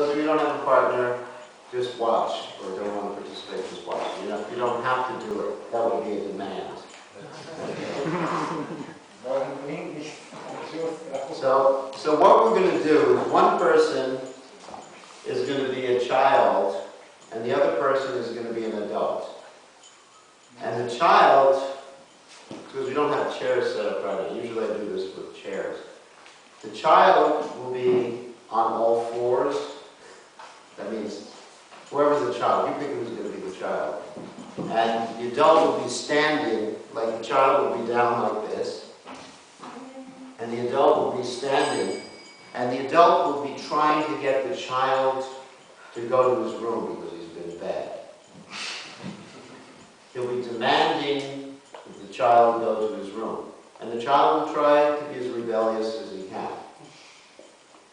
those of you who don't have a partner, just watch, or don't want to participate, just watch. You don't have to do it. That would be a demand. So what we're going to do is one person is going to be a child, and the other person is going to be an adult. And the child, because we don't have chairs set up right now, usually I do this with chairs. The child will be on all fours. That means whoever's the child, you pick who's going to be the child. And the adult will be standing, like the child will be down like this. And the adult will be standing. And the adult will be trying to get the child to go to his room because he's been bad. He'll be demanding that the child go to his room. And the child will try to be as rebellious as he can.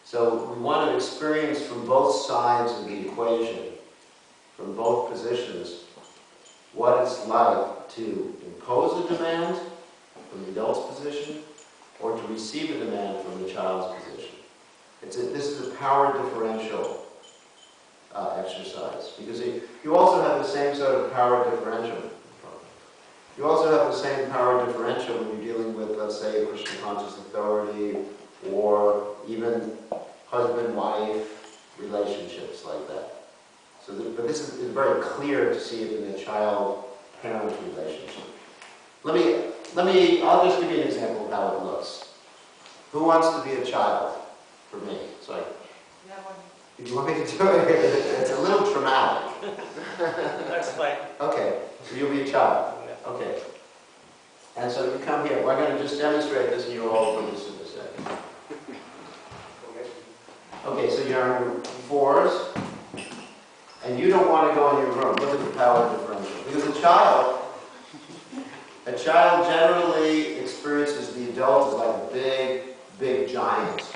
So we want to experience from both sides of the equation, from both positions, what it's like to impose a demand from the adult's position or to receive a demand from the child's position. This is a power differential exercise, because you also have the same sort of power differential. You also have the same power differential when you're dealing with, let's say, Krishna conscious authority, or even husband-wife relationships like that. So, but this is very clear to see it in a child-parent relationship. I'll just give you an example of how it looks. Who wants to be a child? For me, sorry. If you want me to do it, it's a little traumatic. That's fine. Okay, so you'll be a child. Okay. And so you come here. We're going to just demonstrate this, and you'll all do this in a second. Okay, so you're on your fours, and you don't want to go in your room. Look at the power differential. Because a child generally experiences the adult as like a big, big giant.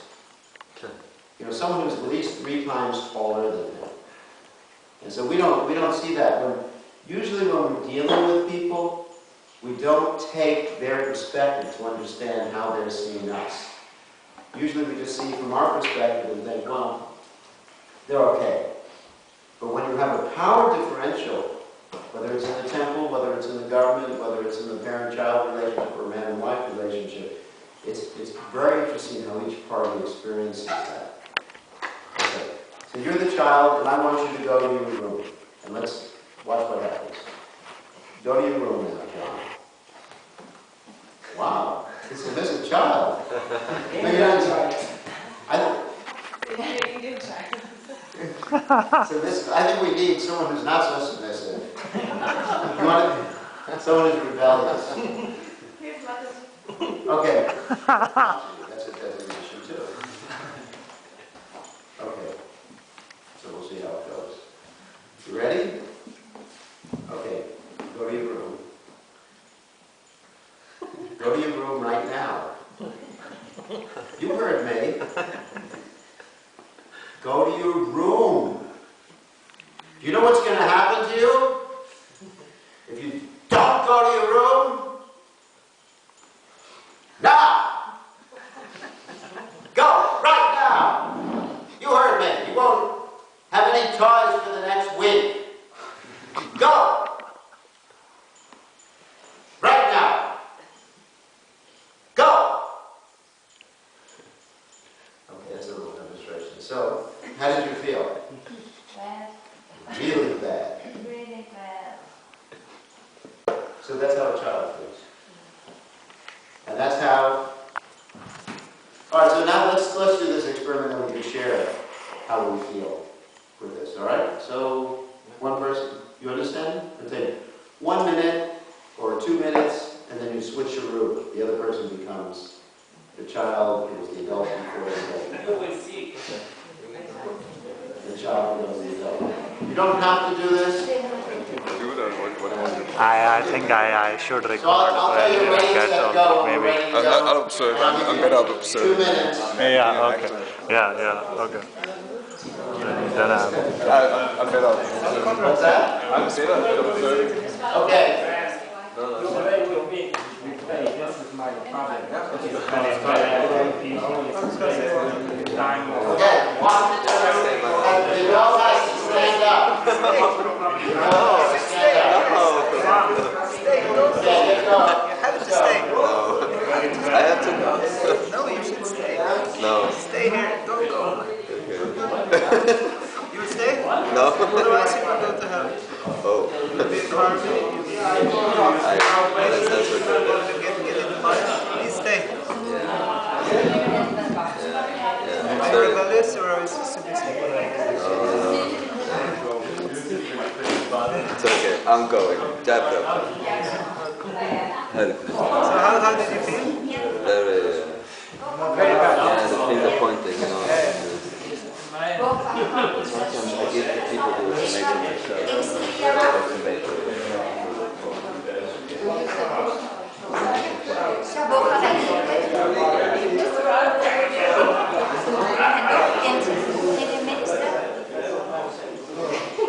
Someone who's at least 3 times taller than him. And so we don't see that. Usually when we're dealing with people, we don't take their perspective to understand how they're seeing us. Usually we just see from our perspective and think, well, they're okay. But when you have a power differential, whether it's in the temple, whether it's in the government, whether it's in the parent-child relationship or man and wife relationship, it's very interesting how each party experiences that. Okay. So you're the child, and I want you to go to your room. And let's watch what happens. Go to your room now, John. Wow, it's a missing child. I think we need someone who's not so submissive. You want someone who's rebellious. Okay. That's a designation too. Okay. So we'll see how it goes. You ready? Okay. Go to your room. Go to your room right now. You heard me. Go to your room. Do you know what's going to happen to you? If you don't go to your room, now! Go, right now! You heard me. You won't have any toys for the next week. Go! Right now! Go! Okay, that's a little demonstration. So, how did you feel? Bad. Really bad. Really bad. So that's how a child feels. And that's how... Alright, so now let's do this experiment and we can share how we feel with this, alright? So, one person, you understand? It'll take 1 minute or 2 minutes, and then you switch your room. The other person becomes the child, who was the adult before the adult. You will see. The child becomes the adult. You don't have to do this. I think I should record So I'll tell you ready, get set, on go. maybe. Ready, go. I'll observe. I'm better to observe. 2 minutes. Yeah, okay. Yeah, okay. Then I'm better. What's that? I'm better at observing. Okay. Okay. 1, 2, You would stay? No. Otherwise you would go to hell. Oh. You'd be in harmony, you'd be That sounds so good. get in the fire. Please stay. Are you Sorry. rebellious or are you submissive? It's okay. I'm going. Jab, jab. Hare Krishna. So how did you feel? Very, yeah, the finger pointing, you know. Sometimes I give the people who make it themselves. How to make it. Så hvorfor er det i det mindste?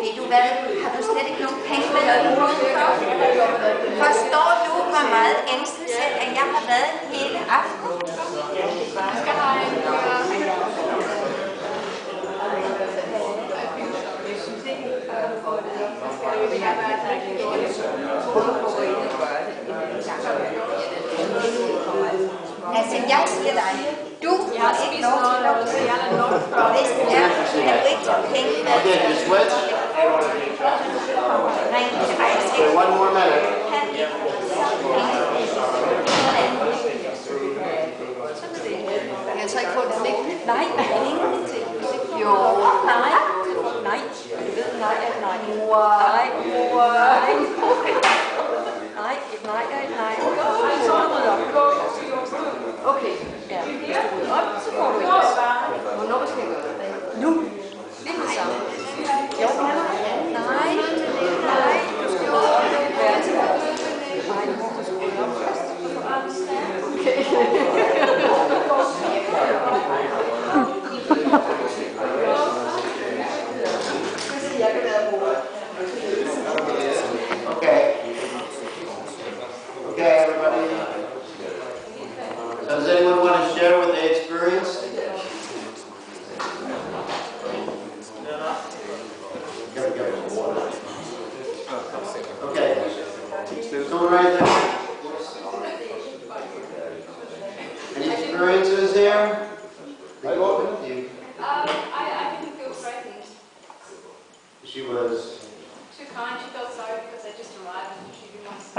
Ved du hvad? Har du slet ikke nogen penge med noget udenfor? Forstår du, hvor meget ængstelse, at jeg har været hele aften? Altså, jeg siger dig, du har ikke lov til at hvis det er, at du ikke tager penge med. Okay, you switch? Okay, one more minute. Jeg kan så ikke få det lidt. Nej, ingenting. Jo, nej. Nej, du ved, nej er nej. Nej, nej, nej er nej. Så må du rydde op. Okay, ja. Hvis du rydder op, så får du ikke. Hvornår skal jeg gøre det? Nu. Lige med sammen. Jo, nej, nej, du skal rydde op. Nej, du må rydde op først. Okay. Okay, everybody. So does anyone want to share what they experienced? Okay. Someone right there? Any experiences here? I go up with you. I didn't feel threatened. She was. Too kind. She felt sorry because I just arrived and she didn't want to.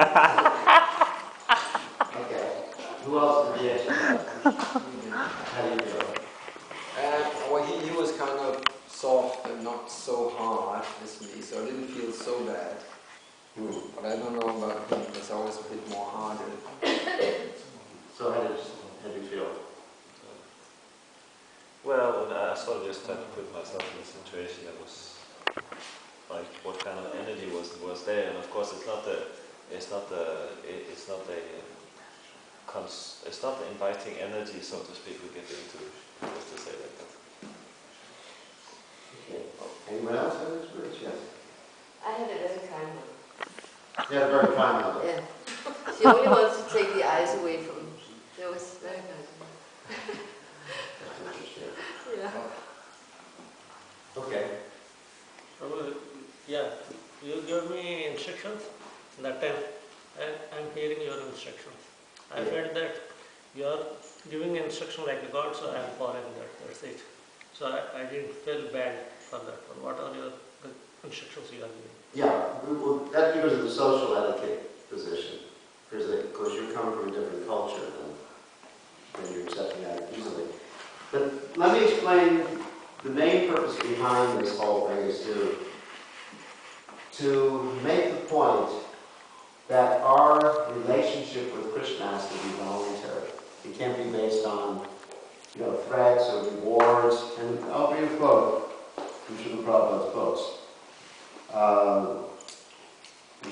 Okay. Who else did you How do you feel? Well, he was kind of soft and not so hard as me, so I didn't feel so bad. But I don't know about him, because I was a bit more harder. So how did you feel? Well, I sort of just tried to put myself in a situation that was like what kind of energy was there, and of course it's not the inviting energy, so to speak, we get into, just to say like that. Okay. Anyone else have an experience? Yes. I had a very kind one. You had a very kind mother. Yeah. She only wanted to take the eyes away from me. That was very nice. Yeah. Okay. Yeah, you gave me instructions that time, and I'm hearing your instructions. I felt that you are giving instruction like a God, so I am following that. That's it. So I didn't feel bad for that one. What are your instructions you are giving? Yeah, well, that's because of the social etiquette position. Because you're coming from a different culture and you're accepting that easily. But let me explain the main purpose behind this whole thing is to make the point that our relationship with Krishna has to be voluntary. It can't be based on, threats or rewards. And I'll read a quote from Srila Prabhupada's books.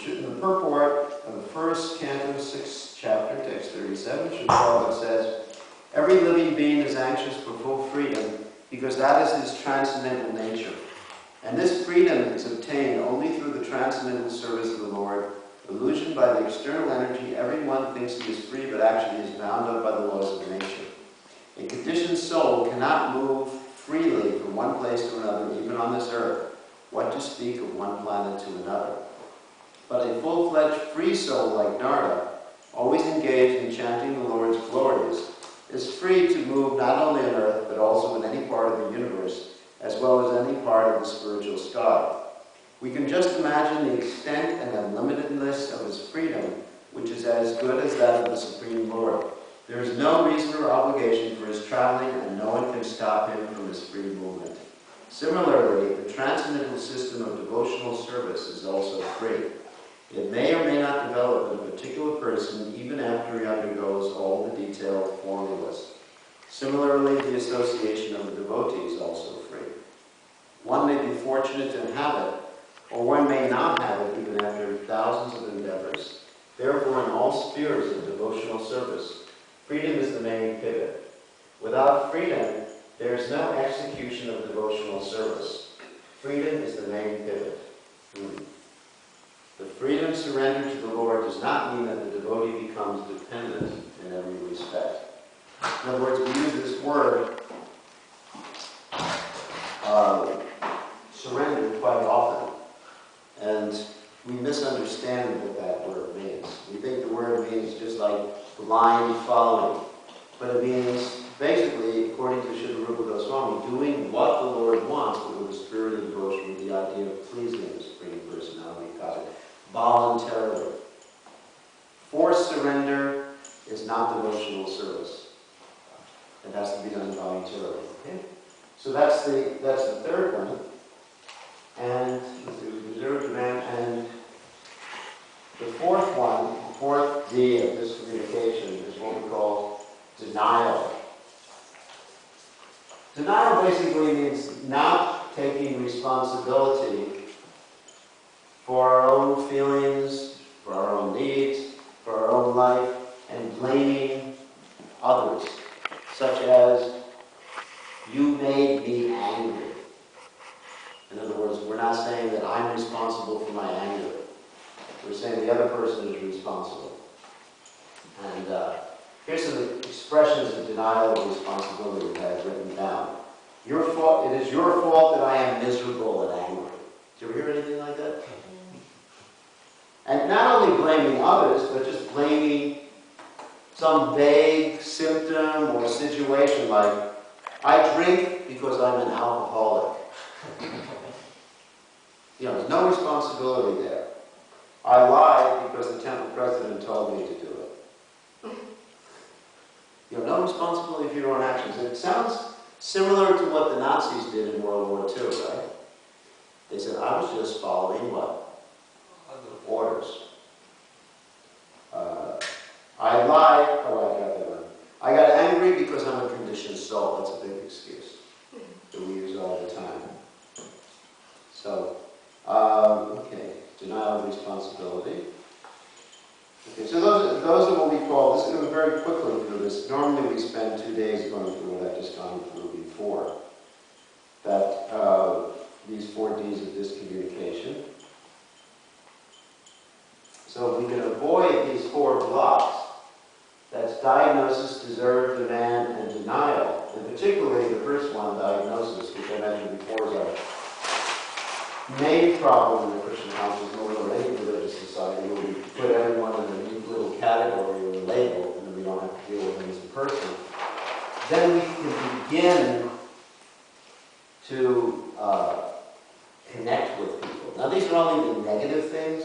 In the purport of the first canto, 6th chapter, text 37, Srila Prabhupada says, "Every living being is anxious for full freedom because that is his transcendental nature. And this freedom is obtained only through the transcendental service of the Lord. Illusioned by the external energy, everyone thinks he is free, but actually is bound up by the laws of nature. A conditioned soul cannot move freely from one place to another, even on this earth, what to speak of one planet to another. But a full-fledged free soul like Narada, always engaged in chanting the Lord's glories, is free to move not only on earth, but also in any part of the universe, as well as any part of the spiritual sky. We can just imagine the extent and unlimitedness of his freedom, which is as good as that of the Supreme Lord. There is no reason or obligation for his traveling, and no one can stop him from his free movement. Similarly, the transcendental system of devotional service is also free. It may or may not develop in a particular person even after he undergoes all the detailed formulas. Similarly, the association of the devotee is also free. One may be fortunate to have it, or one may not have it even after thousands of endeavors. Therefore, in all spheres of devotional service, freedom is the main pivot. Without freedom, there is no execution of devotional service. Freedom is the main pivot. The freedom surrendered to the Lord does not mean that the devotee becomes dependent in every respect. In other words, we use this word, surrender, quite often. And we misunderstand what that word means. We think the word means just like blind following. But it means, basically, according to Srila Rupa Goswami, doing what the Lord wants, but with a spirit of devotion, with the idea of pleasing the Supreme Personality of God, voluntarily. Forced surrender is not devotional service. It has to be done voluntarily. Okay? So that's the third one. And reserve demand. And the fourth one, the fourth D of this communication, is what we call denial. Denial basically means not taking responsibility for our own feelings, for our own needs, for our own life, and blaming others, such as, you made me angry. In other words, we're not saying that I'm responsible for my anger. We're saying the other person is responsible. And here's some expressions of denial of responsibility that I've written down. Your fault. It is your fault that I am miserable and angry. Did you ever hear anything like that? And not only blaming others, but just blaming some vague symptom or situation like, I drink because I'm an alcoholic. There's no responsibility there. I lie because the temple president told me to do it. No responsibility for your own actions. It sounds similar to what the Nazis did in World War II, right? They said, I was just following what? Orders. I lied. Oh, I got that one. I got angry because I'm a conditioned soul. That's a big excuse that we use all the time. So, okay, denial of responsibility. Okay, so those are what we call, this is going very quickly through this. Normally we spend 2 days going through what I've just gone through before. That these 4 Ds of discommunication. So we can avoid these 4 blocks. That's diagnosis, deserve, demand, and denial. And particularly the first one, diagnosis, which I mentioned before, is our main problem in the Christian consciousness movement or any religious society, where we put everyone in a neat little category or a label, and then we don't have to deal with them as a person. Then we can begin to connect with people. Now these are only the negative things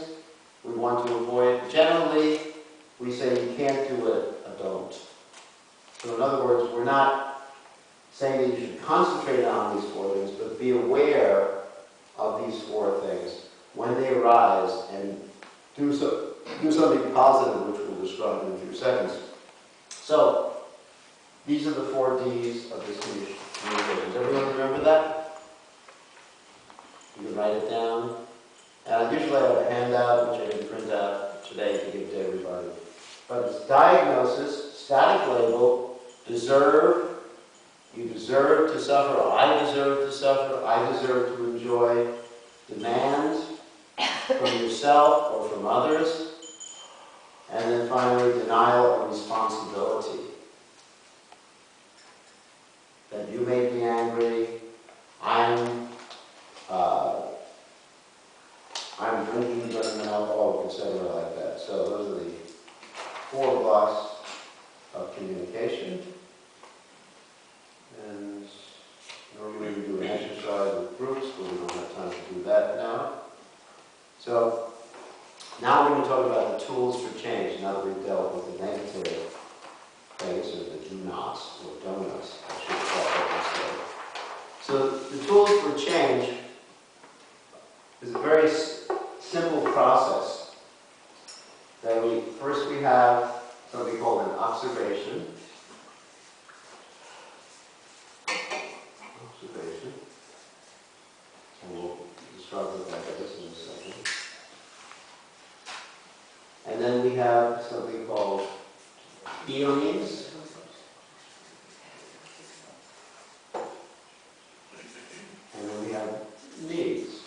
we want to avoid. Generally, we say you can't do it, don't. So in other words, we're not saying that you should concentrate on these 4 things, but be aware of these 4 things when they arise and do something positive, which we'll describe in a few seconds. So, these are the 4 Ds of this communication. Does everyone remember that? You can write it down. And usually I have a handout, which I can print out today to give to everybody. But it's diagnosis, static label, deserve, you deserve to suffer, I deserve to suffer, I deserve to enjoy, demand from yourself or from others, and then finally denial of responsibility. That you made me angry, I'm drinking because I'm an alcoholic, etc. like that. So those are the 4 blocks of communication. And normally we do an exercise So now we're going to talk about the tools for change, now that we've dealt with the negative things, or the do-nots, or donuts, I should call it. So the tools for change is a very simple process. That first we have something called an observation. And we'll describe what that is in a second. And then we have something called feelings. And then we have needs.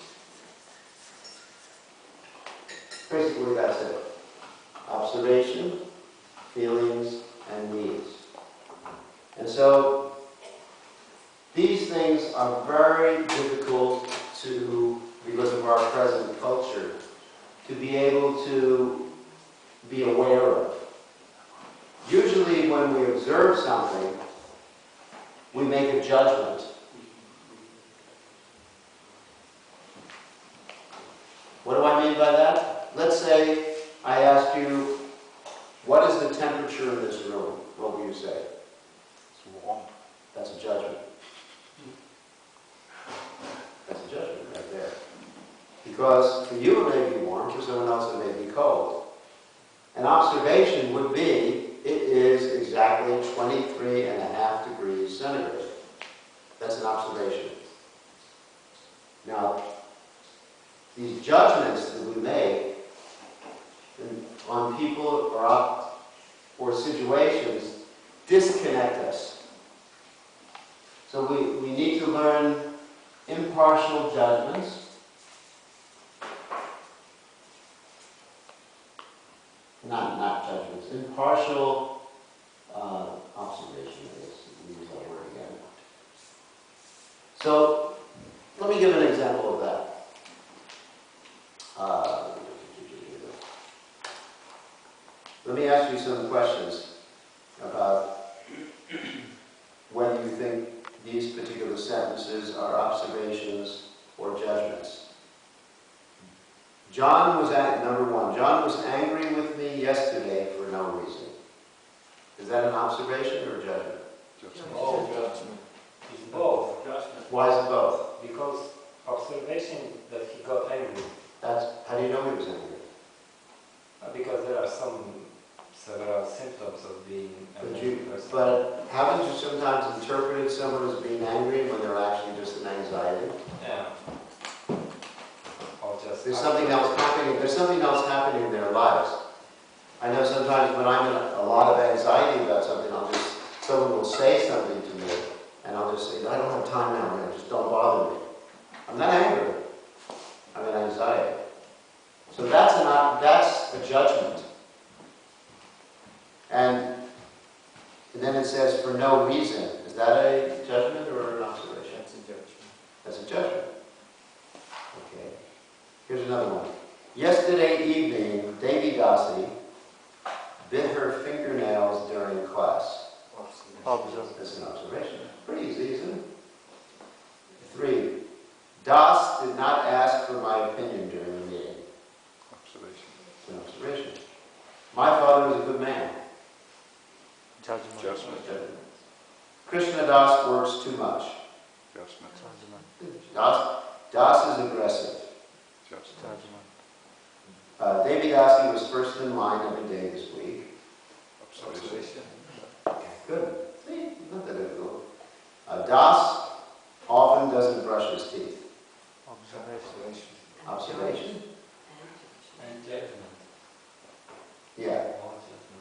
Basically, that's it. Observation, feelings, and needs. And so, these things are very difficult to, because of our present culture, to be able to be aware of. Usually when we observe something, we make a judgment. What do I mean by that? Let's say I ask you, what is the temperature in this room? What will you say? It's warm. That's a judgment. That's a judgment right there. Because for you it may be warm, for someone else it may be cold. An observation would be, it is exactly 23.5 degrees centigrade. That's an observation. Now, these judgments that we make on people or situations disconnect us. So we need to learn impartial judgments. Not judgments, impartial observation, I guess, we use that word again. So, let me give an example of that. Let me ask you some questions about whether you think these particular sentences are observations or judgments. John was number one, John was angry with me yesterday for no reason. Is that an observation or a judgment? Oh, judgment. It's both. Judgment. Why is it both? Because observation that he got angry. How do you know he was angry? Because there are several symptoms of being an angry person. But haven't you sometimes interpreted someone as being angry when they're actually just an anxiety? Yeah. Or just There's something else happening. There's something else happening in their lives. I know sometimes when I'm in a lot of anxiety about something, someone will say something to me, and I'll just say, I don't have time now, man. Just don't bother me. I'm not angry. I'm in anxiety. So that's a judgment. And then it says, for no reason. Is that a judgment or an observation? That's a judgment. That's a judgment. Okay. Here's another one. Yesterday evening, Devi Dasi bit her fingernails during class. Observation. That's an observation. Pretty easy, isn't it? 3. Das did not ask for my opinion during the meeting. Observation. It's an observation. My father was a good man. Judgment. Judgment. Krishna Das works too much. Judgment. Das is aggressive. Judgment. Devi Dasi was first in line every day this week. Observation. Okay, good. See, not that difficult. Das often doesn't brush his teeth. Observation. Observation? and judgment. Yeah.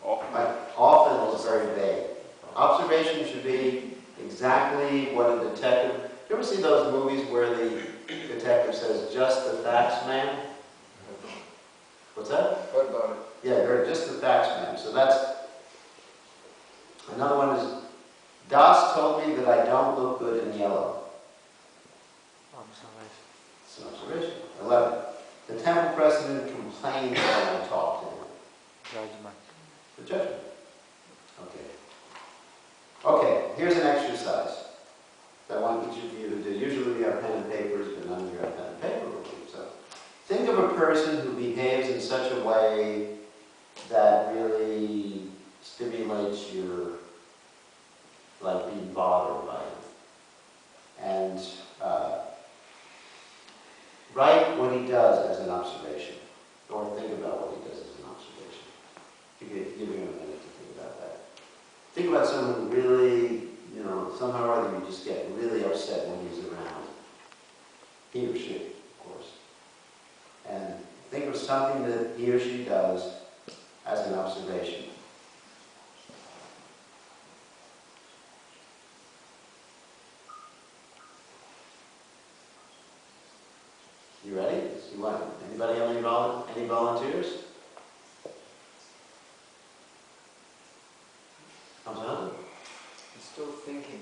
All judgment. But often is very vague. Observation should be exactly what a detective... You ever see those movies where the detective says, just the facts, ma'am? What's that? What about it? Yeah, they're just the facts, ma'am. So that's... Another one is, Das told me that I don't look good in yellow. Observation. It's an observation. 11. The temple president complained when I talked to him. Judgment. The judgment. Okay. Okay, here's an exercise that I want each of you to do. Usually we have pen and papers, but none of you have pen and paper with you. So think of a person who behaves in such a way that really stimulates your, like, being bothered by him. And write what he does as an observation, or think about what he does as an observation. Give him a minute to think about that. Think about someone who really, you know, somehow or other you just get really upset when he's around. He or she, of course. And think of something that he or she does as an observation. You ready? You want, anybody have any volunteers? I'm sorry? I'm still thinking.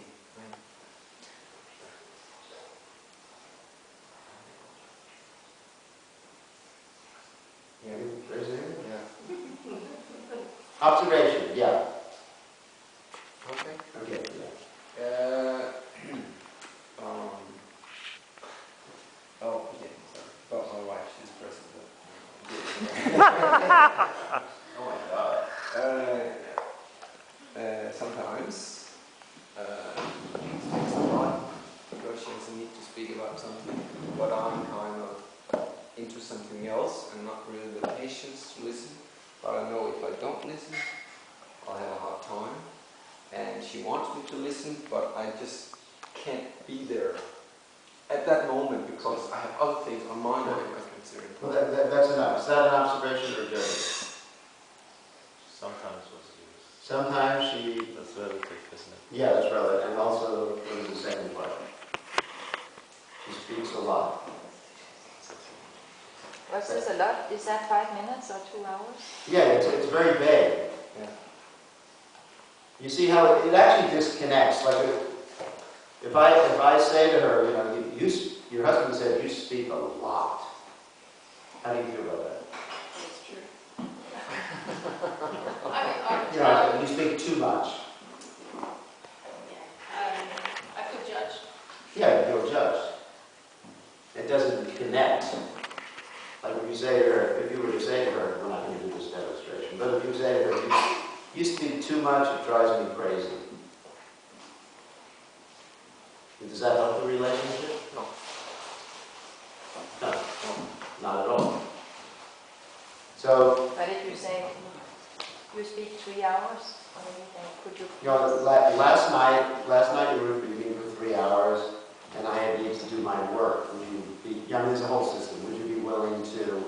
Yeah, raise your hand. Yeah. Observation, yeah. Okay. Okay, yeah. Oh, yeah, sorry. But my wife, she's present. Oh my God. Sometimes it takes a lot because she has a need to speak about something, but I'm kind of into something else and not really the patience to listen. But I know if I don't listen, I'll have a hard time. And she wants me to listen, but I just can't be there at that moment because I have other things on my mind I consider Well, important. that's enough. Is that an observation or judgment? Sometimes was used. Sometimes she... That's relative, isn't it? Yeah, that's relative. And also, what is the second part? She speaks a lot. Was this a lot? Is that 5 minutes or 2 hours? Yeah, it's very vague. Yeah. You see how it actually disconnects. Like if I say to her, you know, your husband said you speak a lot. How do you feel about that? It's true. You know, you speak too much. I could judge. Yeah, you're judged. It doesn't connect. Like if you say to her, if you were to say to her, we're not going to do this demonstration, but if you say to her, you speak too much, it drives me crazy. Does that help the relationship? No. No, not at all. So, But if you say you speak 3 hours, what do you think? Could you? you know, last night you were with me for 3 hours, and I had needs to do my work. Would you be? I mean, there's a whole system. Would you be willing to, you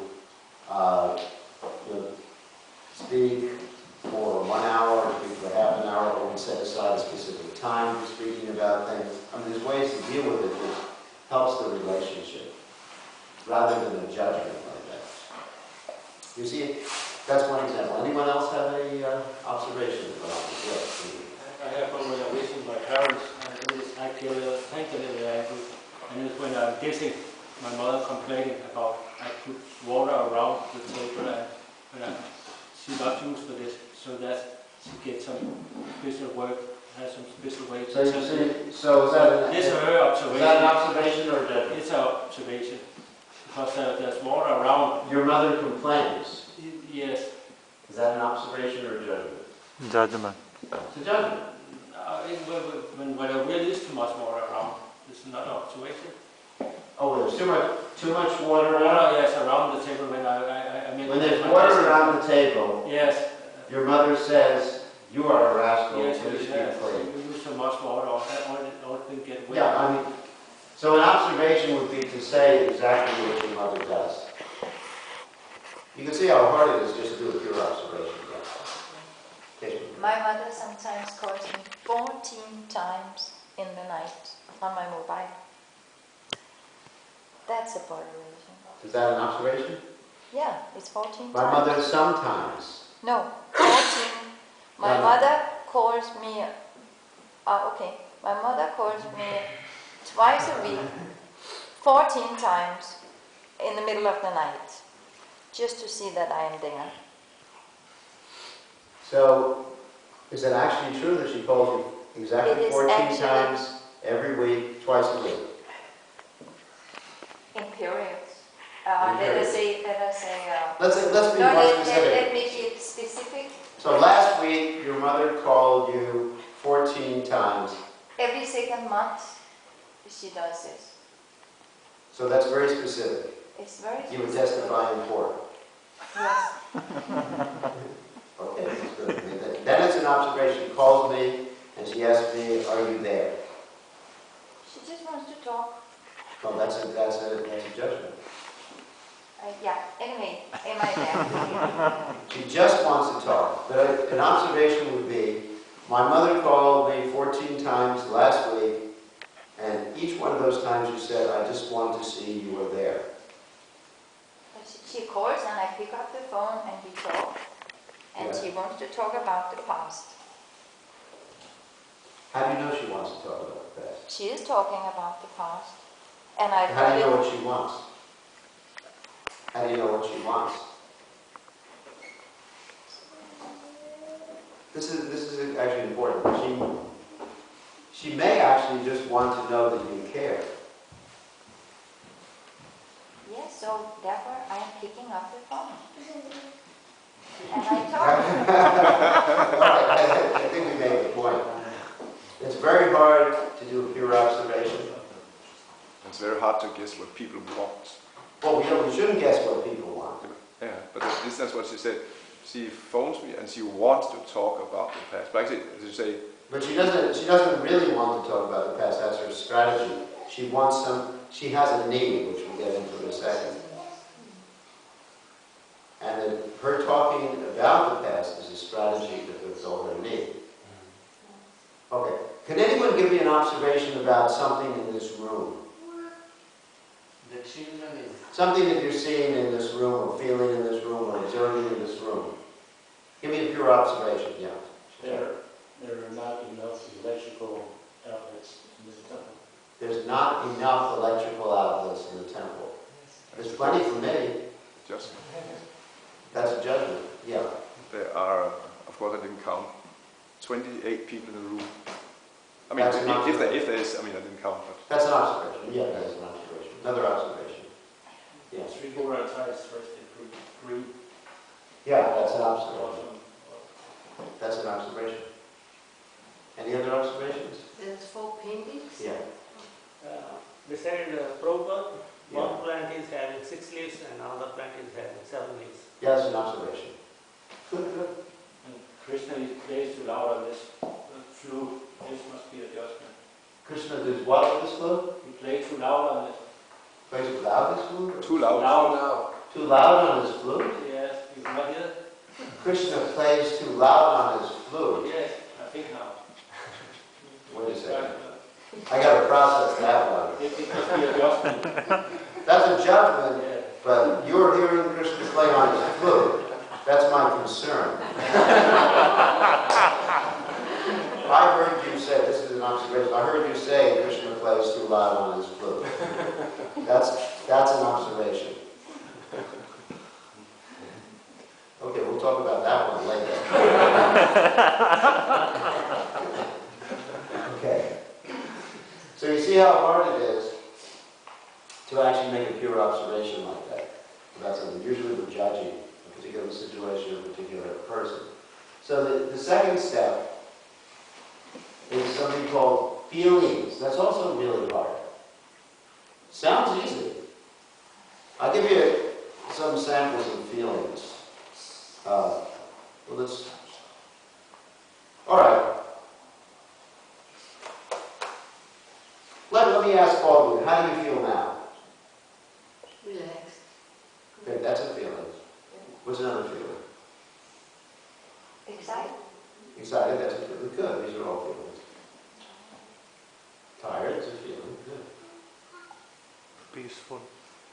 know, speak for 1 hour, or speak for half an hour, or we set aside a specific time for speaking about things? I mean, there's ways to deal with it that helps the relationship, rather than a judgment like that. You see, that's one example. Anyone else have any observations about this? Yes. I have one when I visit my parents, and it is actually thankfully very good. And it's when I'm guessing, my mother complaining about I put water around the table and she not used for this, so that she gets some special work, has some special way to So you tell me. see, so is that This is her observation. is that an observation or a judgment? It's an observation. Because there's water around. Your mother complains. Yes. Is that an observation or a judgment? Judgment. It's a judgment. When there really is too much water around, it's not an observation. Oh, there's too much water around? Water, yes, around the table when I mean... When there's water around the table, yes. Your mother says, you are a rascal, Yes, please yes. be clean. You use so much water, or thing get wet. Yeah, I mean, so an observation would be to say exactly what your mother does. You can see how hard it is just to do a pure observation. Okay. My mother sometimes calls me 14 times in the night on my mobile. That's a botheration. Is that an observation? Yeah, it's 14 times. My mother sometimes. No, 14. My mother calls me, okay, my mother calls me twice a week, 14 times in the middle of the night, just to see that I am there. So, is it actually true that she calls you exactly 14 times every week, twice a week? In periods. Let us say, Let's be no, more let specific. me be specific. So last week, your mother called you 14 times. Every second month, she does this. So that's very specific. It's very You would specific. testify in court. Yes. Okay, that's good. Then it's an observation. She calls me and she asks me, "Are you there?" She just wants to talk. Well, that's a judgment. Yeah, anyway, am I there? She just wants to talk. But an observation would be, my mother called me 14 times last week, and each one of those times you said, "I just wanted to see you were there." She calls and I pick up the phone and we talk. And Yeah. she wants to talk about the past. How do you know she wants to talk about the past? She is talking about the past. And I How do you know what she wants? How do you know what she wants? This is actually important. She may actually just want to know that you care. Yes, so therefore I am picking up the phone. And I talk. I think we made the point. It's very hard to do a pure observation. It's very hard to guess what people want. Well, we shouldn't guess what people want. Yeah, but that's what she said. She phones me and she wants to talk about the past. But actually, as you say, But she doesn't really want to talk about the past. That's her strategy. She has a need, which we'll get into in a second. And then her talking about the past is a strategy to fulfill her need. Okay. Can anyone give me an observation about something in this room? The children is Something that you're seeing in this room, or feeling in this room, or observing in this room. Give me a pure observation, yeah. there are not enough electrical outlets in the temple. There's not enough electrical outlets in the temple. There's plenty for me. just That's a judgment, yeah. there are, of course, I didn't count 28 people in the room. I mean, That's an if there is, I mean, I didn't count, but That's an observation, yeah, that's an observation. Another observation. Yeah, Three-quarter ties first degree. yeah, that's an observation. That's an observation. Any other observations? There's 4 paintings. Yeah. Beside Prabhupada, Yeah. one plant is having 6 leaves and another plant is having 7 leaves. Yeah, that's an observation. Good, good. And Krishna plays too loud on this flute. This must be adjustment. Krishna does what with this flute? He played too loud on it. Plays without his flute? too loud. Loud. Too loud on his flute? Yes, he's not here. Krishna plays too loud on his flute. Yes, I think now. Wait a second. I gotta process that one. It must be adjustment. That's a judgment, Yeah. but you're hearing Krishna play on his flute. That's my concern. I heard you say, this is an observation, I heard you say Krishna plays too loud on his flute. That's an observation. Okay, we'll talk about that one later. Okay. So you see how hard it is to actually make a pure observation like that about something. Usually we're judging a particular situation, a particular person. So the second step is something called feelings. That's also really hard. Sounds easy. I'll give you some samples of feelings. All right. Let me ask all of you, how do you feel now? Relaxed. Okay, that's a feeling. What's another feeling? Excited. Excited, that's a feeling. Good, these are all feelings. Tired is a feeling. Good. Peaceful.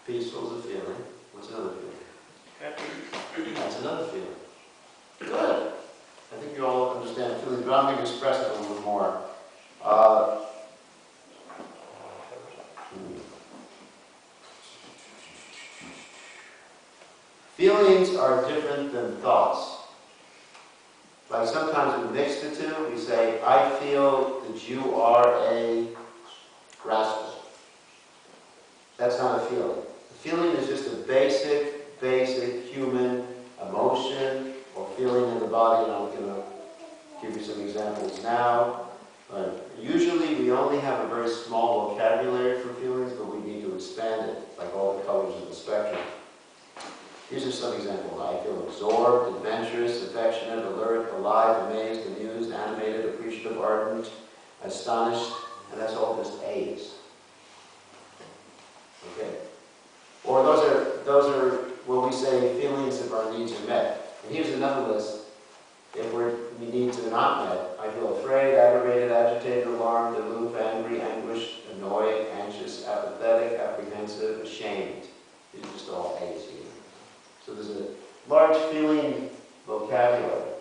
Peaceful is a feeling. What's another feeling? Happy. That's another feeling. Good. I think you all understand feelings, but I'm going to express it a little more. Feelings are different than thoughts. Like sometimes we mix the two. We say, I feel that you are a rascal. That's not a feeling. A Feeling is just a basic human emotion or feeling in the body, and I'm going to give you some examples now. Usually we only have a very small vocabulary for feelings, but we need to expand it, like all the colors of the spectrum. These are some examples. I feel absorbed, adventurous, affectionate, alert, alive, amazed, amused, animated, appreciative, ardent, astonished, and that's all just A's. Okay? Or those are what we say feelings if our needs are met. And here's another list. If our needs are not met, I feel afraid, aggravated, agitated, alarmed, aloof, angry, anguished, annoyed, anxious, apathetic, apprehensive, ashamed. These are just all A's here. So there's a large feeling vocabulary.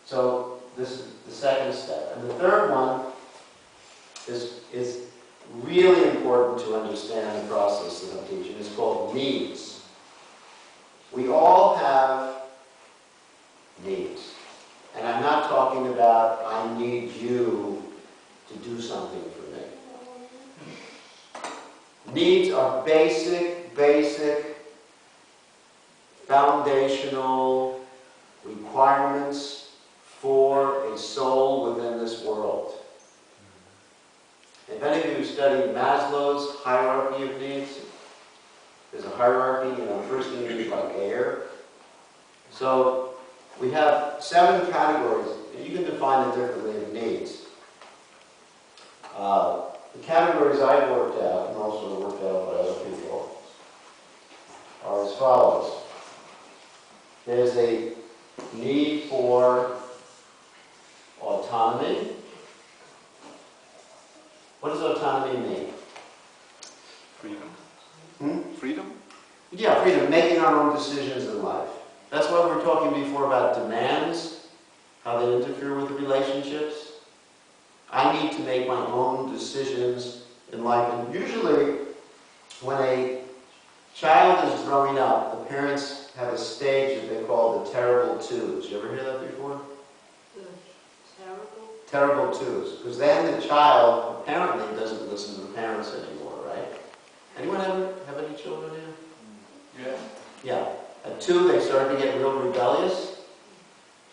So this is the second step. And the third one is really important to understand the process that I'm teaching. It's called needs. We all have needs. And I'm not talking about I need you to do something for me. Needs are basic, foundational requirements for a soul within this world. If any of you studied Maslow's hierarchy of needs, there's a hierarchy, first you need like air. So we have 7 categories, and you can define it differently of needs. The categories I've worked out, and also worked out by other people, are as follows. There's a need for autonomy. What does autonomy mean? Freedom. Freedom? Yeah, freedom, making our own decisions in life. That's why we were talking before about demands, how they interfere with relationships. I need to make my own decisions in life. And usually, when a child is growing up, the parents have a stage that they call the terrible twos. You ever hear that before? Terrible twos. Because then the child apparently doesn't listen to the parents anymore, right? Anyone have any children here? Yeah. Yeah. At 2, they start to get real rebellious.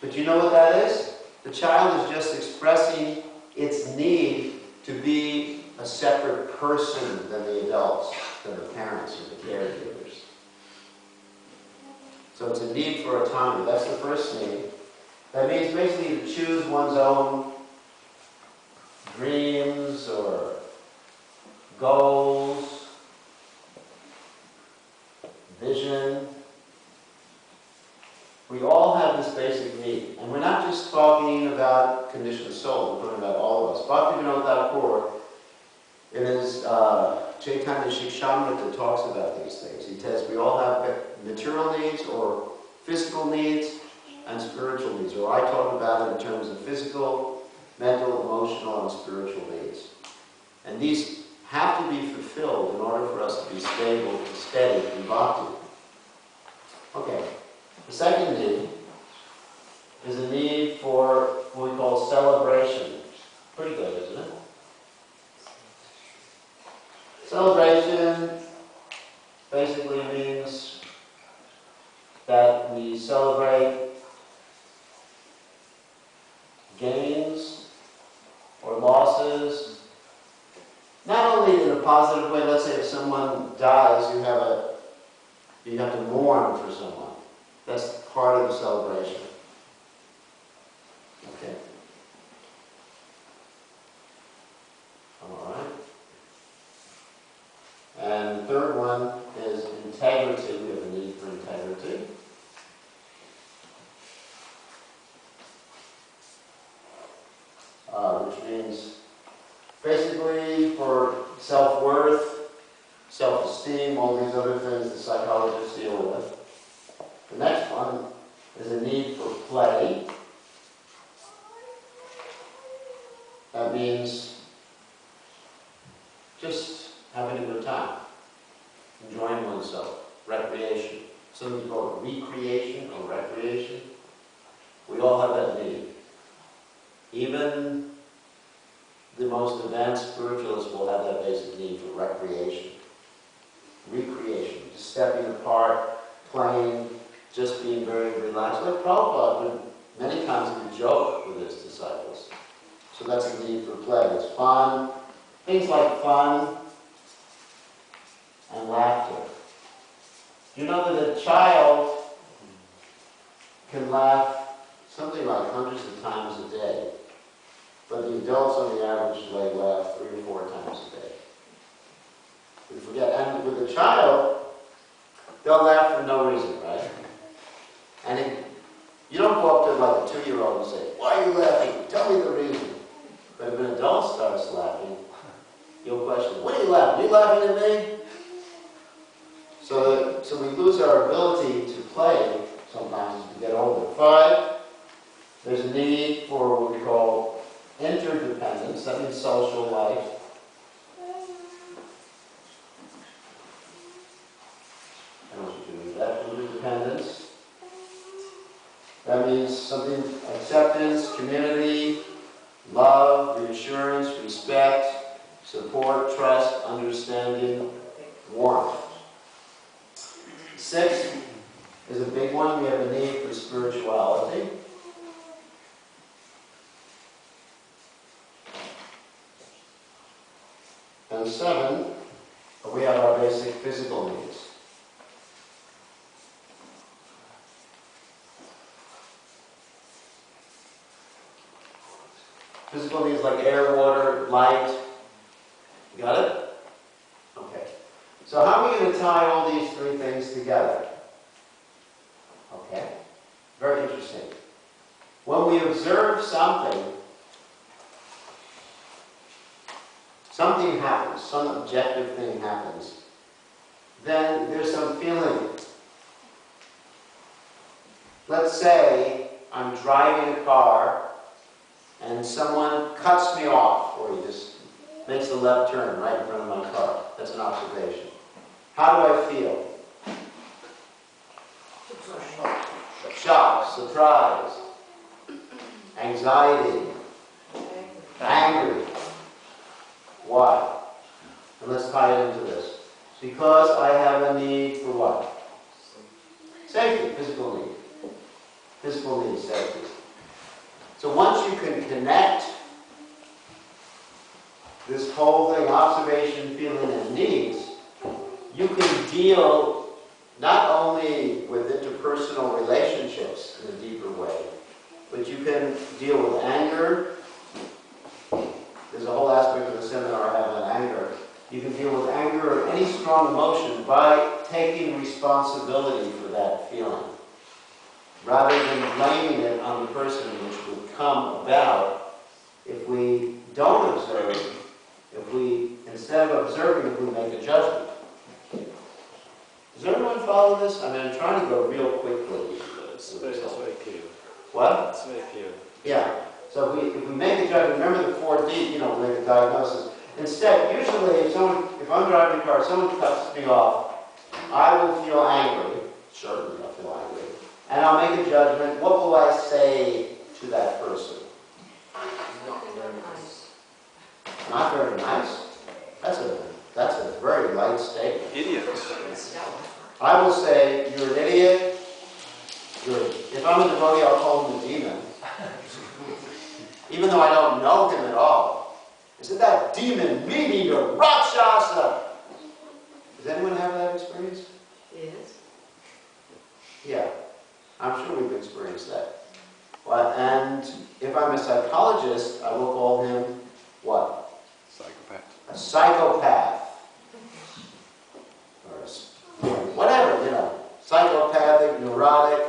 But you know what that is? The child is just expressing its need to be a separate person than the adults, than the parents or the caregivers. So it's a need for autonomy. That's the first need. That means basically to choose one's own dreams or goals, vision. We all have this basic need. And we're not just talking about conditioned soul, we're talking about all of us. Bhaktivinoda Thakur, in his Chaitanya Shikshamrita, talks about these things. He says we all have material needs or physical needs and spiritual needs. Or I talk about it in terms of physical, mental, emotional, and spiritual needs. And these have to be fulfilled in order for us to be stable, steady in bhakti. Okay. The second need is a need for what we call celebration. Pretty good, isn't it? Celebration basically means that we celebrate gains or losses, not only in a positive way. Let's say if someone dies, you have to mourn for someone. That's part of the celebration. Okay? All right. And the third one is integrity. We have a need for integrity. Which means basically for self-worth, self-esteem, all these other things the psychologists deal with. The next one is a need for play. That means just having a good time, enjoying oneself, recreation. Some people call it recreation or recreation. We all have that need. Even the most advanced spiritualists will have that basic need for recreation. Recreation. stepping apart, playing, just being very relaxed. Like Prabhupada would many times would joke with his disciples. So that's the need for play. It's fun, things like fun and laughter. You know that a child can laugh something like hundreds of times a day, but the adults on the average they laugh 3 or 4 times a day. We forget, and with a child, they'll laugh for no reason, right? And you don't go up to like a 2-year-old and say, "Why are you laughing? Tell me the reason." But if an adult starts laughing, you'll question, "What are you laughing? Are you laughing at me?" So we lose our ability to play sometimes as we get older. 5, there's a need for what we call interdependence. That means social life. I don't know what you do with that. Interdependence. That means something, acceptance, community, love, reassurance, respect, support, trust, understanding, warmth. 6 is a big one. We have a need for spirituality. And 7, we have our basic physical needs. Physical needs like air, water, light. You got it? Okay. So how are we going to tie all these 3 things together? Okay. Very interesting. When we observe something, something happens, some objective thing happens, then there's some feeling. Let's say I'm driving a car and someone cuts me off, or he just makes a left turn right in front of my car. That's an observation. How do I feel? Shock, surprise, anxiety, angry. Why? And let's tie it into this. Because I have a need for what? Safety, physical need. Physical need, safety. So once you can connect this whole thing, observation, feeling, and needs, you can deal not only with interpersonal relationships in a deeper way, but you can deal with anger. There's a whole aspect of the seminar I have on anger. You can deal with anger or any strong emotion by taking responsibility for that feeling, rather than blaming it on the person, which would come about if we don't observe, if we, instead of observing, if we make a judgment. Does everyone follow this? I mean, I'm trying to go real quickly. It's very clear. What? It's very clear. Yeah. So if we make a judgment, remember the 4D, we make a diagnosis. Instead, usually if I'm driving a car, someone cuts me off, I will feel angry. Certainly I'll feel angry. And I'll make a judgment. What will I say to that person? Not very nice. Not very nice? That's a very light statement. Idiot. I will say, you're an idiot. If I'm a devotee, I'll call him a demon. Even though I don't know him at all. Isn't that demon, meat-eater, Rakshasa? Does anyone have that experience? Yes. Yeah. I'm sure we've experienced that. Well, and if I'm a psychologist, I will call him what? Psychopath. A psychopath. Or whatever, psychopathic, neurotic,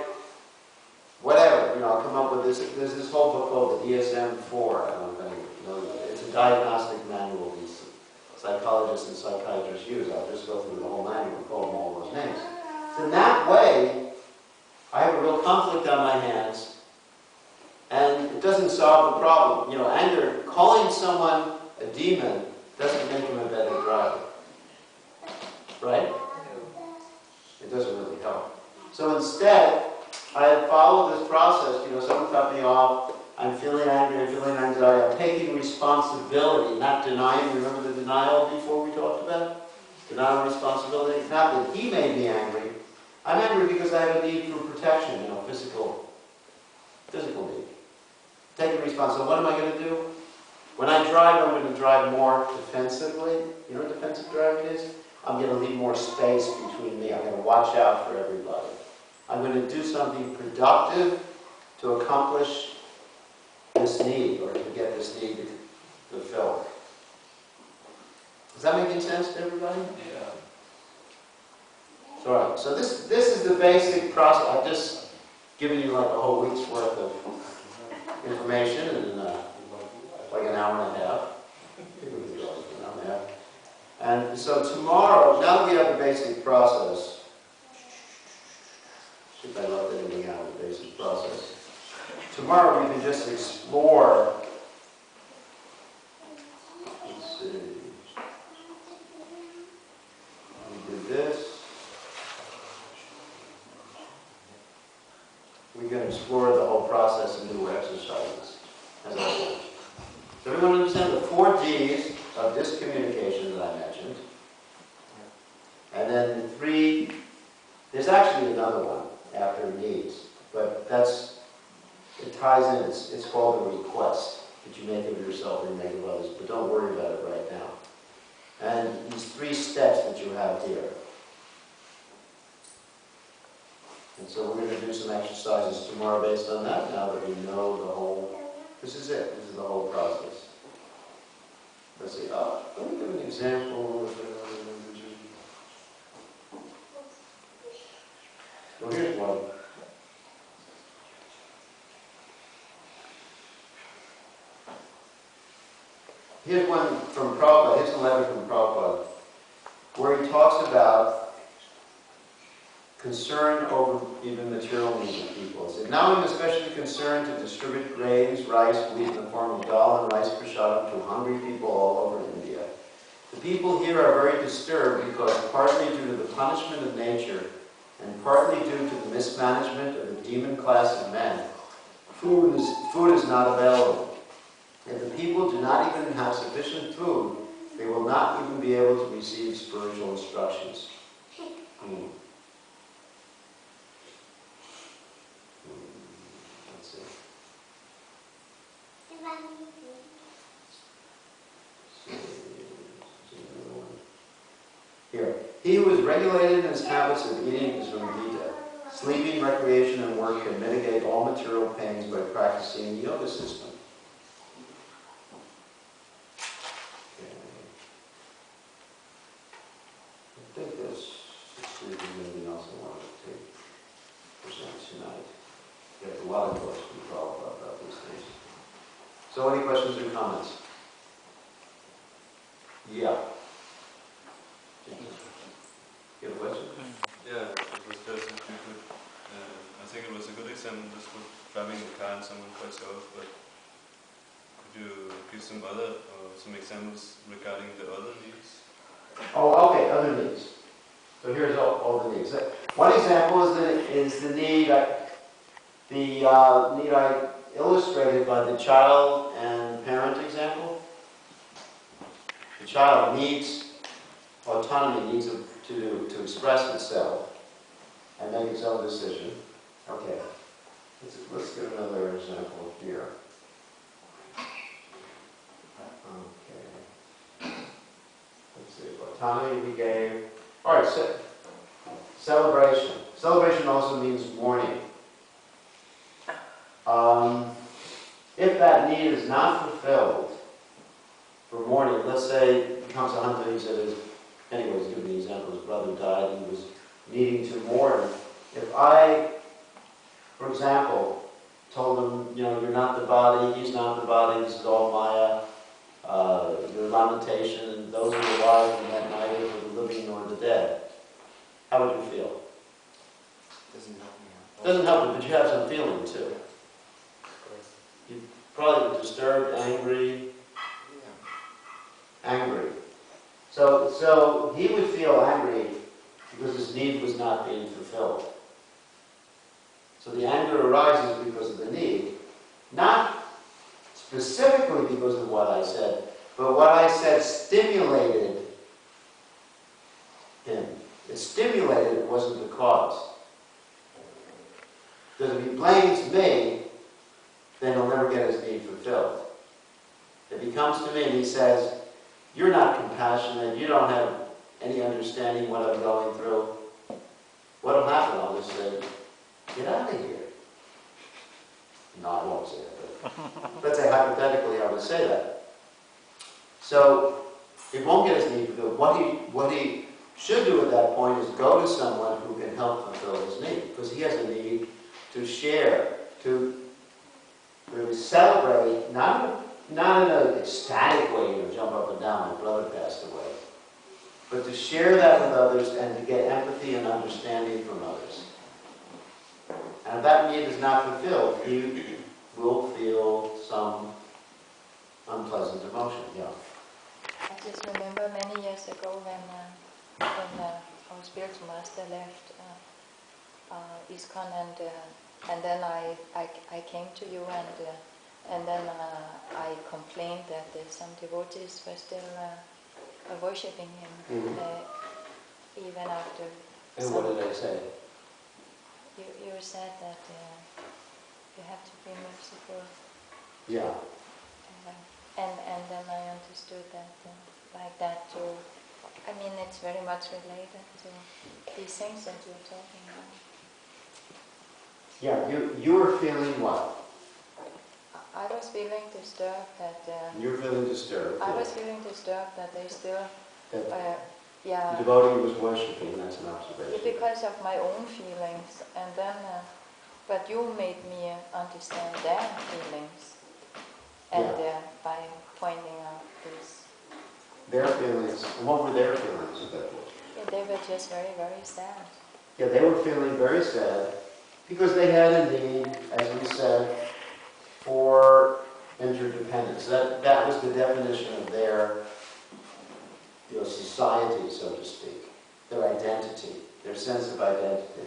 whatever. I'll come up with this. There's this whole book called the DSM-4. I don't know if anyone knows it. It's a diagnostic manual these psychologists and psychiatrists use. I'll just go through the whole manual and call them all those names. So in that way, I have a real conflict on my hands, and it doesn't solve the problem. Anger, calling someone a demon doesn't make him a better driver. Right? It doesn't really help. So instead, I follow this process. Someone cut me off. I'm feeling angry. I'm feeling anxiety. I'm taking responsibility, not denying. Remember the denial before we talked about? Denial of responsibility. Not that he made me angry. I'm angry because I have a need for protection, physical need. Taking responsibility. So what am I going to do? When I drive, I'm going to drive more defensively. You know what defensive driving is? I'm going to leave more space between me. I'm going to watch out for everybody. I'm going to do something productive to accomplish this need, or to get this need fulfilled. Is that making sense to everybody? Yeah. So, all right. So this is the basic process. I've just given you like a whole week's worth of information in like an hour and a half. And so tomorrow, now that we have the basic process, if I left anything out of the basic process, tomorrow we can just explore. Let's see. We did this. We can explore the whole process and do exercises, as I said. Does everyone understand the 4 Ds of discommunication that I mentioned? And then the 3, there's actually another one after needs, but it ties in, it's called a request that you make of yourself and you make of others, but don't worry about it right now. And these 3 steps that you have here. And so we're going to do some exercises tomorrow based on that, now that we know the whole, this is it, this is the whole process. Let's see, let me give an example. Well, here's one. Here's one from Prabhupada, here's a letter from Prabhupada, where he talks about concern over even material needs of people. He said, now I'm especially concerned to distribute grains, rice, wheat in the form of dal and rice prasadam to hungry people all over India. The people here are very disturbed because partly due to the punishment of nature and partly due to the mismanagement of the demon class of men, food is not available. If the people do not even have sufficient food, they will not even be able to receive spiritual instructions. Let's see. Here. He who is regulated in his habits of eating is from Gita. Sleeping, recreation, and work can mitigate all material pains by practicing the yoga system. I think there's anything else I want to present tonight. There's a lot of books we talk about these things. So any questions or comments? Yeah. You have a question? Yeah, it was just if you could, I think it was a good example just with driving the car and someone cuts you off, but could you give some examples regarding the other needs? Oh, okay, other needs. So here's all the needs. One example is the need I illustrated by the child and parent example. The child needs autonomy, needs to express itself and make its own decision. Okay, let's get another example here. Okay. Let's see, autonomy we gave. All right, so celebration. Celebration also means mourning. If that need is not fulfilled for mourning, let's say he becomes a hunter, he said, anyways, give me an example, his brother died, and he was needing to mourn. If I, for example, told him, you're not the body, he's not the body, this is all Maya, your lamentation, and those who are alive from that night are the living nor the dead. How would you feel? Doesn't help me out. Doesn't help you, but you have some feeling too. You probably disturbed, angry. Angry. So he would feel angry because his need was not being fulfilled. So the anger arises because of the need, not specifically because of what I said, but what I said stimulated It stimulated, it wasn't the cause. Because if he blames me, then he'll never get his need fulfilled. If he comes to me and he says, you're not compassionate, you don't have any understanding what I'm going through, what'll happen? I'll just say, get out of here. No, I won't say that, but let's say hypothetically I would say that. So, he won't get his need fulfilled. What he should do at that point is go to someone who can help fulfill his need, because he has a need to share, to really celebrate, not in an ecstatic way, jump up and down, my brother passed away, but to share that with others and to get empathy and understanding from others. And if that need is not fulfilled, he will feel some unpleasant emotion. Yeah. I just remember many years ago when our spiritual master left ISKCON, and then I came to you, and then I complained that some devotees were still worshipping him even after. And what did I say? You said that you have to be merciful. Yeah. And then I understood that like that too. I mean, it's very much related to these things that you're talking about. Yeah, you were feeling what? I was feeling disturbed that... You're feeling disturbed. I was feeling disturbed that they still... The devotee was worshipping, that's an observation. Because of my own feelings, and then... but you made me understand their feelings, and by pointing out these... Their feelings, and what were their feelings at that point? Yeah, they were just very, very sad. Yeah, they were feeling very sad, because they had a need, as we said, for interdependence. That was the definition of their society, so to speak, their identity, their sense of identity,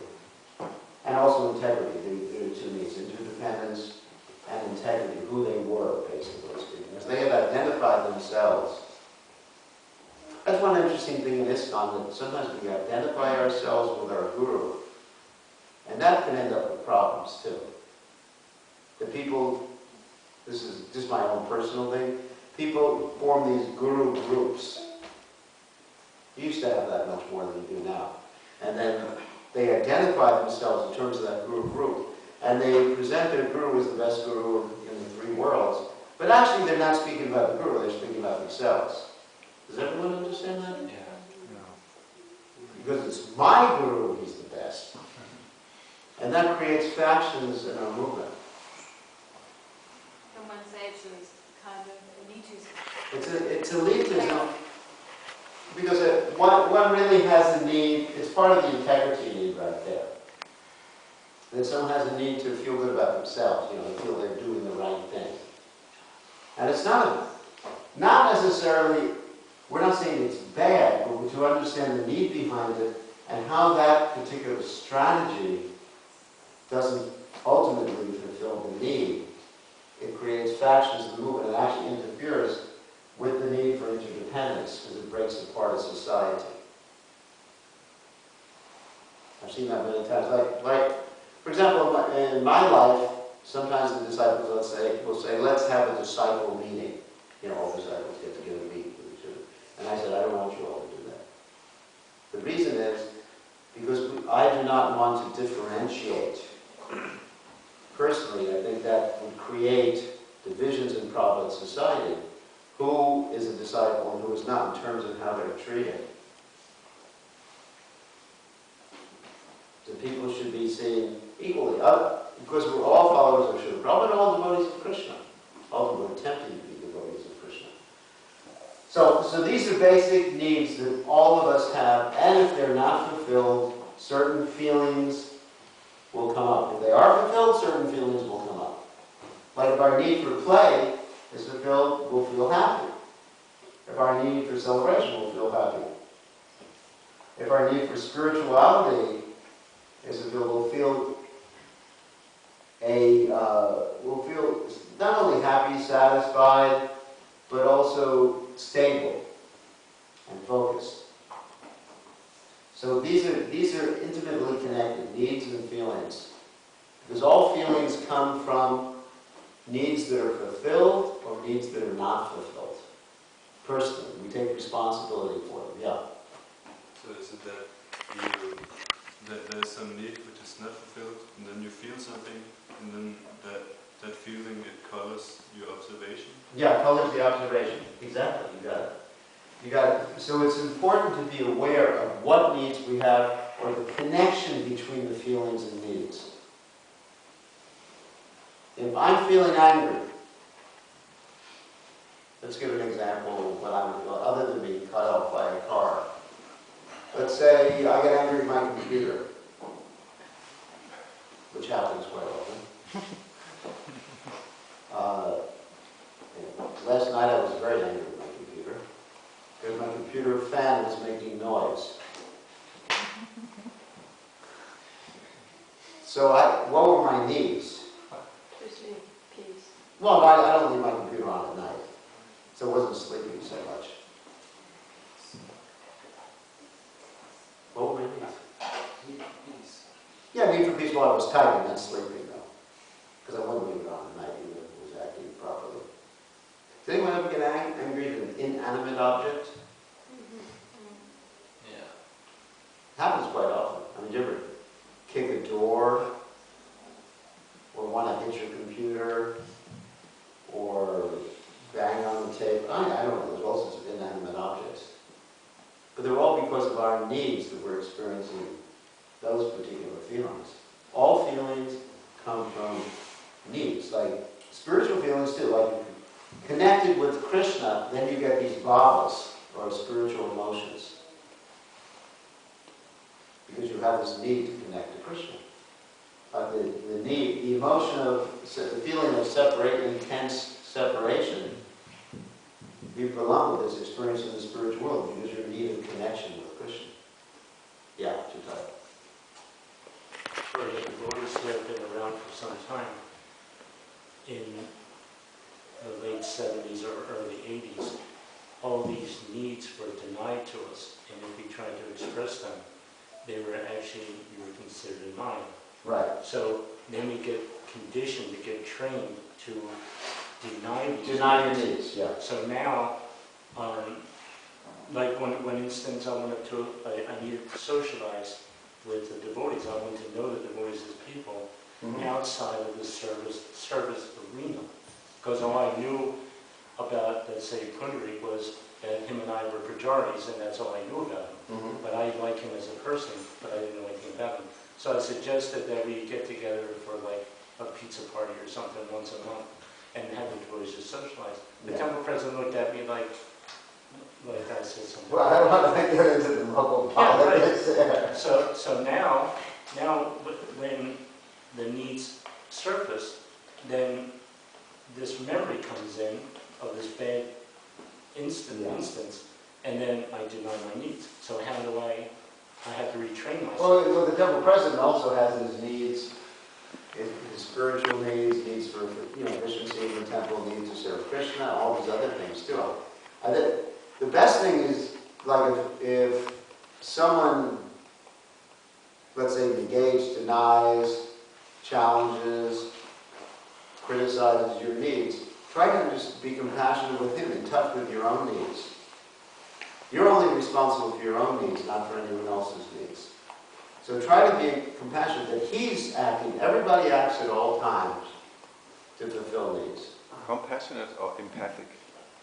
and also integrity. There are two needs, interdependence and integrity, who they were, basically speaking. As they have identified themselves. That's one interesting thing in ISKCON, that sometimes we identify ourselves with our guru, and that can end up with problems too. The people, this is just my own personal thing, people form these guru groups. You used to have that much more than you do now. And then they identify themselves in terms of that guru group. And they present their guru as the best guru in the three worlds. But actually they're not speaking about the guru, they're speaking about themselves. Does everyone understand that? Yeah. Because it's my guru, he's the best. And that creates factions in our movement. Someone say it's kind of elitism. It's elitism because one really has a need, it's part of the integrity need right there. That someone has a need to feel good about themselves, to feel they're doing the right thing. And it's not necessarily, we're not saying it's bad, but to understand the need behind it and how that particular strategy doesn't ultimately fulfill the need. It creates factions in the movement and actually interferes with the need for interdependence because it breaks apart a society. I've seen that many times. Like, for example, in my life, sometimes the disciples will say, let's have a disciple meeting. All disciples get together and meet with each other. And I said, I don't want you all to do that. The reason is because I do not want to differentiate. Personally, I think that would create divisions in Prabhupada society. Who is a disciple and who is not in terms of how they're treated. The people should be seen equally. Because we're all followers of Srila Prabhupada and all devotees of Krishna. All who are attempting to be devotees of Krishna. So these are basic needs that all of us have, and if they're not fulfilled, certain feelings will come up. If they are fulfilled, certain feelings will come up. Like if our need for play is fulfilled, we'll feel happy. If our need for celebration, we'll feel happy. If our need for spirituality is fulfilled, we'll feel not only happy, satisfied, but also stable and focused. So these are intimately connected, needs and feelings. Because all feelings come from needs that are fulfilled or needs that are not fulfilled. Personally, we take responsibility for them, yeah. So is it that there's some need which is not fulfilled, and then you feel something, and then that feeling, it colors your observation? Yeah, colors the observation. Exactly, you got it. You got it. So it's important to be aware of what needs we have, or the connection between the feelings and needs. If I'm feeling angry, let's give an example of what I would feel, other than being cut off by a car. Let's say I get angry at my computer, which happens quite often. Last night I was very angry with my computer, because my computer fan was making noise. So what were my needs? Peace. Well, I don't leave my computer on at night, so I wasn't sleeping so much. What were my needs? Peace. Yeah, need for peace while I was typing, not sleeping though. Because I wouldn't leave it on at night even if it was acting properly. Does anyone ever get angry at an inanimate object? Yeah. Happens quite often. I mean, do you ever kick a door, or want to hit your computer, or bang on the table? I don't know, there's all sorts of inanimate objects. But they're all because of our needs that we're experiencing those particular feelings. All feelings come from needs, like spiritual feelings too. Like connected with Krishna, then you get these bhavas, or spiritual emotions. Because you have this need to connect to Krishna. The need, the emotion of, the feeling of intense separation, you belong with this experience in the spiritual world because you're in need of connection with Krishna. Yeah, Chitai. Sure, the devotees who have been around for some time, in the late 70s or early 80s, all these needs were denied to us, and if we tried to express them, they were actually, you were considered denied. Right. So then we get conditioned to get trained to deny these Deny your needs, yeah. So now, like one instance I needed to socialize with the devotees. I wanted to know the devotees as people outside of the service arena. Because all I knew about, let's say, Pundarik was that him and I were Prajaris, and that's all I knew about him. But I like him as a person, but I didn't know anything about him. So I suggested that we get together for like a pizza party or something once a month and have the devotees just socialize. The temple president looked at me like I said something. Well, I don't want to get into the local politics. Yeah, right. So now when the needs surface, then this memory comes in of this bad instance, and then I deny my needs. So how do I have to retrain myself. Well, the temple president also has his needs, his spiritual needs for efficiency in the temple, needs to serve Krishna, all these other things too. I think the best thing is, like, if someone, let's say, negates, denies, challenges, criticizes your needs, try to just be compassionate with him, in touch with your own needs. You're only responsible for your own needs, not for anyone else's needs. So try to be compassionate that he's acting. Everybody acts at all times to fulfill needs. Compassionate or empathic?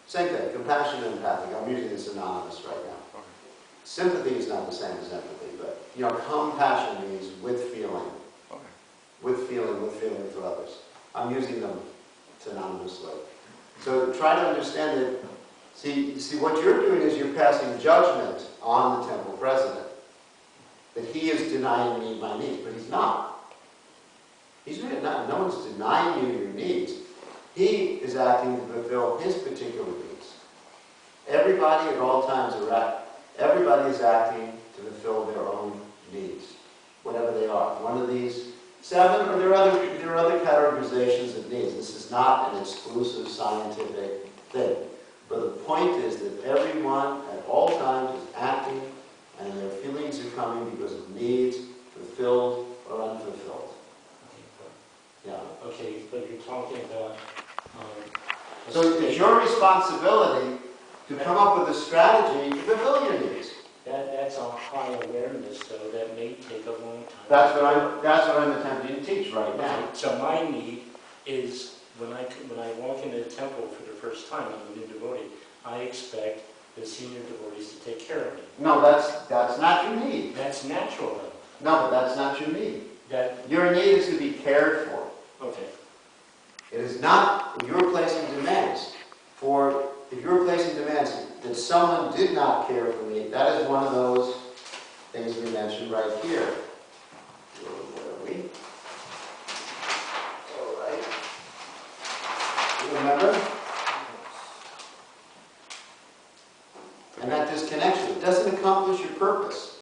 Same thing, compassionate and empathic. I'm using this synonymous right now. Okay. Sympathy is not the same as empathy, but compassion means with feeling. Okay. With feeling for others. I'm using them synonymously. So try to understand that. See, what you're doing is you're passing judgment on the temple president. That he is denying me my needs, but he's not. He's really not. No one's denying you your needs. He is acting to fulfill his particular needs. Everybody at all times everybody is acting to fulfill their own needs, whatever they are. One of these 7, or there are other categorizations of needs. This is not an exclusive scientific thing. But the point is that everyone at all times is acting, and their feelings are coming because of needs, fulfilled or unfulfilled. Yeah. Okay, but you're talking about. So it's your responsibility to come up with a strategy to fulfill your needs. That's a high awareness, though. That may take a long time. That's what I'm attempting to teach right now. So my need is when I walk into the temple for the first time, I'm a new devotee. I expect the senior devotees to take care of me. No, that's not your need. That's natural, though. No, but that's not your need. That Your need is to be cared for. okay. It is not you're placing demands for. If you're placing demands that someone did not care for me, that is one of those things we mentioned right here. Where are we? All right. Remember? And that disconnection doesn't accomplish your purpose.